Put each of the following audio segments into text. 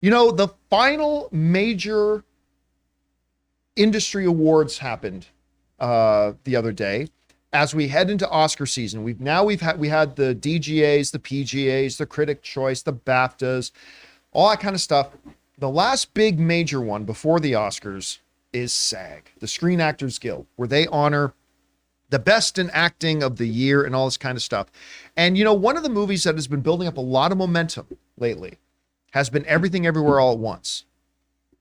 You know, the final major industry awards happened the other day. As we head into Oscar season, we had the DGAs, the PGAs, the Critic Choice, the BAFTAs, all that kind of stuff. The last big major one before the Oscars is SAG, the Screen Actors Guild, where they honor the best in acting of the year and all this kind of stuff. And, you know, one of the movies that has been building up a lot of momentum lately has been Everything Everywhere All at Once.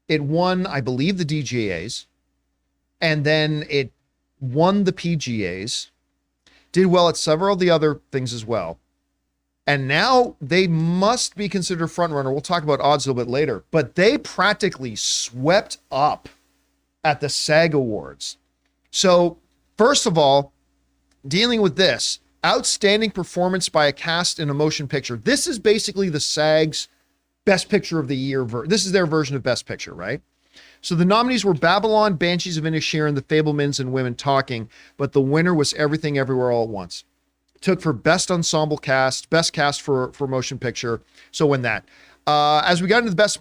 It won, I believe, the DGAs, and then it won the PGAs, did well at several of the other things as well. And now they must be considered frontrunner. We'll talk about odds a little bit later, but they practically swept up at the SAG Awards. So, first of all, dealing with this, outstanding performance by a cast in a motion picture. This is basically the SAG's Best Picture of the Year. This is their version of Best Picture, right? So the nominees were Babylon, Banshees of Inisherin, The Fabelmans, and Women Talking, but the winner was Everything Everywhere All at Once. Took for Best Ensemble Cast, Best Cast for Motion Picture, so win that. As we got into the Best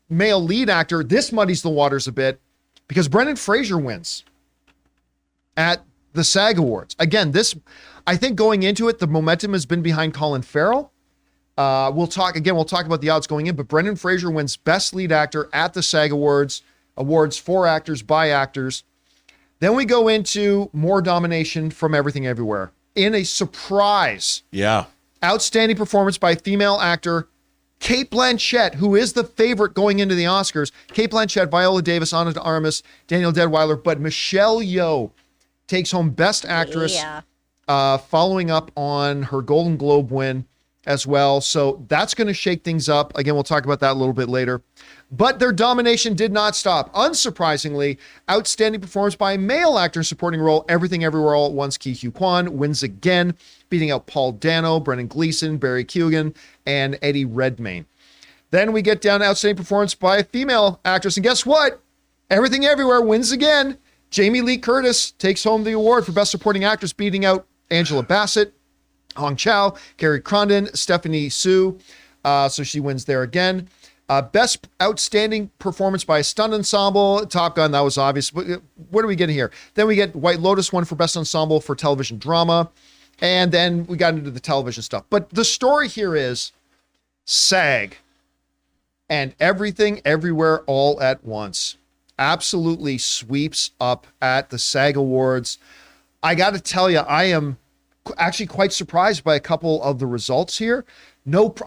Male Lead Actor, this muddies the waters a bit because Brendan Fraser wins at the SAG Awards. Again, this, I think going into it, the momentum has been behind Colin Farrell. We'll talk about the odds going in, but Brendan Fraser wins Best Lead Actor at the SAG Awards for actors, by actors. Then we go into more domination from Everything Everywhere. In a surprise. Yeah. Outstanding performance by female actor Cate Blanchett, who is the favorite going into the Oscars. Cate Blanchett, Viola Davis, Ana de Armas, Daniel Deadwyler, but Michelle Yeoh takes home Best Actress, following up on her Golden Globe win as well. So that's going to shake things up. Again, we'll talk about that a little bit later. But their domination did not stop. Unsurprisingly, outstanding performance by a male actor in supporting role, Everything Everywhere All at Once, Ke Huy Quan, wins again, beating out Paul Dano, Brendan Gleeson, Barry Keoghan, and Eddie Redmayne. Then we get down to outstanding performance by a female actress. And guess what? Everything Everywhere wins again. Jamie Lee Curtis takes home the award for Best Supporting Actress, beating out Angela Bassett, Hong Chow, Carrie Condon, Stephanie Su. So she wins there again. Best Outstanding Performance by a Stunt Ensemble, Top Gun, that was obvious. What are we getting here? Then we get White Lotus one for Best Ensemble for Television Drama. And then we got into the television stuff. But the story here is SAG and Everything Everywhere All at Once absolutely sweeps up at the SAG Awards. I got to tell you, I am actually quite surprised by a couple of the results here.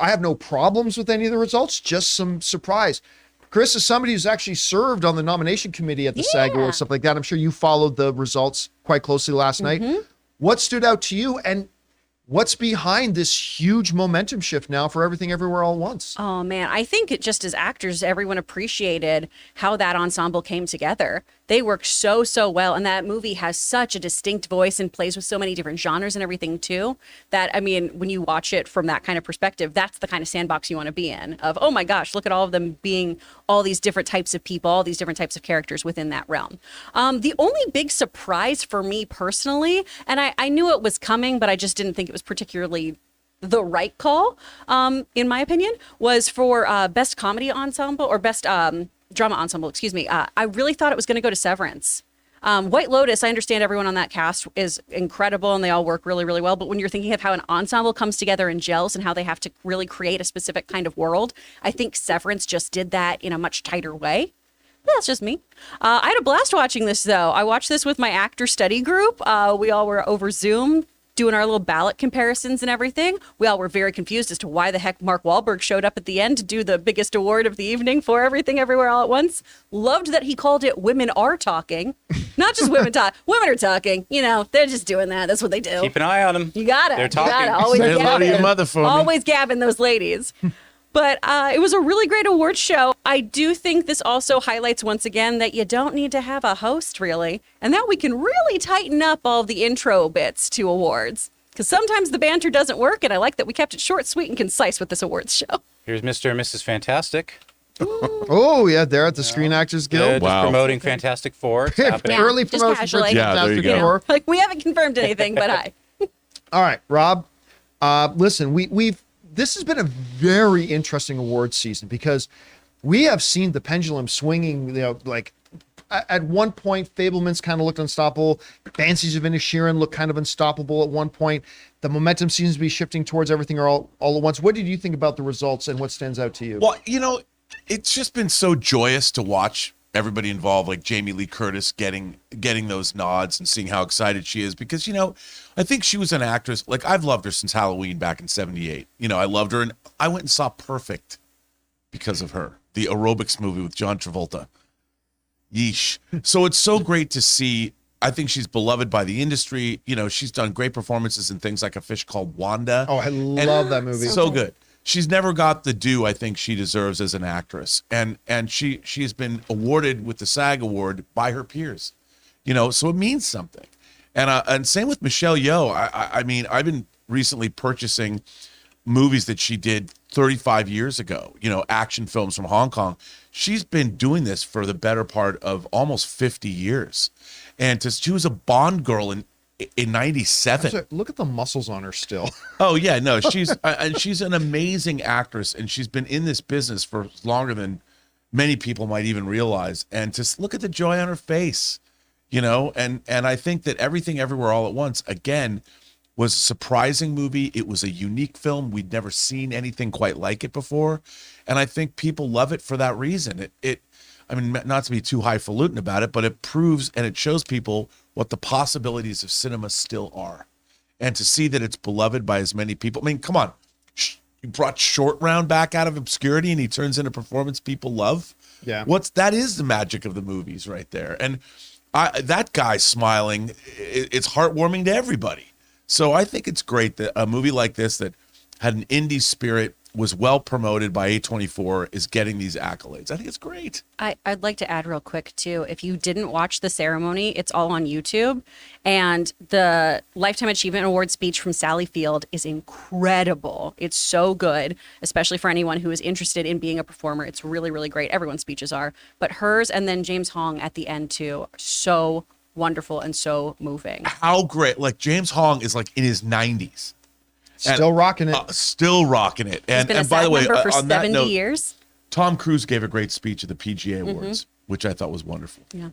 I have no problems with any of the results, just some surprise. Chris is somebody who's actually served on the nomination committee at the SAG Awards, stuff like that. I'm sure you followed the results quite closely last night. What stood out to you, and what's behind this huge momentum shift now for Everything Everywhere All at Once? Oh, man. I think just as actors, everyone appreciated how that ensemble came together. They worked so well. And that movie has such a distinct voice and plays with so many different genres and everything, too, that, I mean, when you watch it from that kind of perspective, that's the kind of sandbox you want to be in of, oh, my gosh, look at all of them being all these different types of people, all these different types of characters within that realm. The only big surprise for me personally, and I knew it was coming, but I just didn't think it was particularly the right call, in my opinion, was for Best Comedy Ensemble or Best Drama Ensemble, excuse me. I really thought it was going to go to Severance. White Lotus, I understand everyone on that cast is incredible and they all work really well. But when you're thinking of how an ensemble comes together and gels and how they have to really create a specific kind of world, I think Severance just did that in a much tighter way. That's just me. I had a blast watching this, though. I watched this with my actor study group. We all were over Zoom doing our little ballot comparisons and everything. We all were very confused as to why the heck Mark Wahlberg showed up at the end to do the biggest award of the evening for Everything Everywhere All at Once. Loved that he called it Women Are Talking. Not just women talk. Women are talking. You know, they're just doing that. That's what they do. Keep an eye on them. You got it. They're talking. You gotta. Always Say hello to your mother for me. Always gabbing those ladies. But it was a really great awards show. I do think this also highlights once again that you don't need to have a host, really, and that we can really tighten up all of the intro bits to awards. Because sometimes the banter doesn't work, and I like that we kept it short, sweet, and concise with this awards show. Here's Mr. and Mrs. Fantastic. Oh, yeah, they're at the Screen Actors Guild. Just promoting Fantastic Four. It's happening. Early just promotion for casually. Yeah, there you Fantastic go. Four. Like, we haven't confirmed anything, but hi. All right, Rob. Listen, this has been a very interesting awards season because we have seen the pendulum swinging, like at one point, Fableman's kind of looked unstoppable. Banshees of Inisherin looked kind of unstoppable at one point. The momentum seems to be shifting towards everything all at once. What did you think about the results and what stands out to you? Well, it's just been so joyous to watch everybody involved, like Jamie Lee Curtis getting those nods and seeing how excited she is, because I think she was an actress. Like, I've loved her since Halloween back in '78. I loved her, and I went and saw Perfect because of her, the aerobics movie with John Travolta. Yeesh. So it's so great to see. I think she's beloved by the industry. She's done great performances in things like A Fish Called Wanda. Oh, I love that movie. So good. She's never got the due I think she deserves as an actress. And she has been awarded with the SAG award by her peers. So it means something. And same with Michelle Yeoh. I mean, I've been recently purchasing movies that she did 35 years ago, action films from Hong Kong. She's been doing this for the better part of almost 50 years. And she was a Bond girl in 97. Look at the muscles on her still. Oh yeah, no, she's an amazing actress, and she's been in this business for longer than many people might even realize. And just look at the joy on her face, and I think that Everything Everywhere All at Once, again, was a surprising movie. It was a unique film. We'd never seen anything quite like it before. And I think people love it for that reason. I mean, not to be too highfalutin about it, but it proves and it shows people what the possibilities of cinema still are. And to see that it's beloved by as many people. I mean, come on. You brought Short Round back out of obscurity and he turns into a performance people love. Yeah. That is the magic of the movies right there. And that guy smiling, it's heartwarming to everybody. So I think it's great that a movie like this that had an indie spirit, was well promoted by A24, is getting these accolades. I think it's great. I'd like to add real quick, too, if you didn't watch the ceremony, it's all on YouTube. And the Lifetime Achievement Award speech from Sally Field is incredible. It's so good, especially for anyone who is interested in being a performer. It's really, really great. Everyone's speeches are. But hers and then James Hong at the end, too, are so wonderful and so moving. How great. Like, James Hong is like in his 90s. Still rocking it. Still rocking it. He's been a by the way, member for on that 70 note, years. Tom Cruise gave a great speech at the PGA Awards, which I thought was wonderful. Yeah.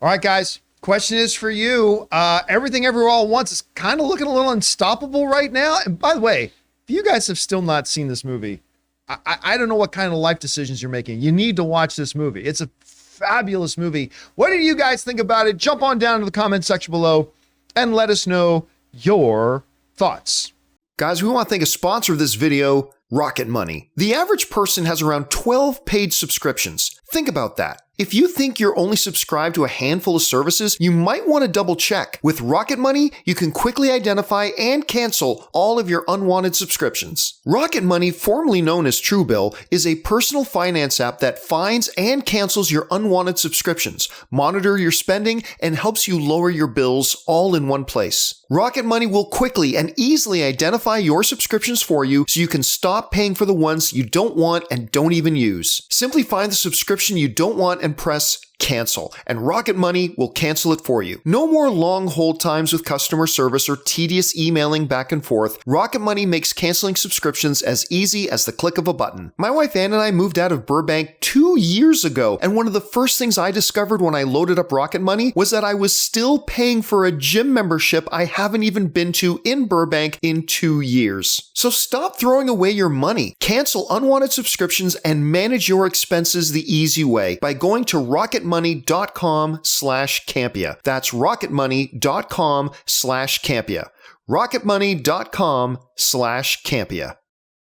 All right, guys. Question is for you. Everything Everywhere All at Once is kind of looking a little unstoppable right now. And by the way, if you guys have still not seen this movie, I don't know what kind of life decisions you're making. You need to watch this movie. It's a fabulous movie. What do you guys think about it? Jump on down to the comment section below and let us know your thoughts. Guys, we want to thank a sponsor of this video, Rocket Money. The average person has around 12 paid subscriptions. Think about that. If you think you're only subscribed to a handful of services, you might want to double check. With Rocket Money, you can quickly identify and cancel all of your unwanted subscriptions. Rocket Money, formerly known as Truebill, is a personal finance app that finds and cancels your unwanted subscriptions, monitor your spending, and helps you lower your bills all in one place. Rocket Money will quickly and easily identify your subscriptions for you so you can stop paying for the ones you don't want and don't even use. Simply find the subscription you don't want and press cancel, and Rocket Money will cancel it for you. No more long hold times with customer service or tedious emailing back and forth. Rocket Money makes canceling subscriptions as easy as the click of a button. My wife Ann and I moved out of Burbank 2 years ago, and one of the first things I discovered when I loaded up Rocket Money was that I was still paying for a gym membership I haven't even been to in Burbank in 2 years. So stop throwing away your money. Cancel unwanted subscriptions and manage your expenses the easy way by going to rocketmoney.com/Campea. That's rocketmoney.com/Campea. rocketmoney.com/Campea.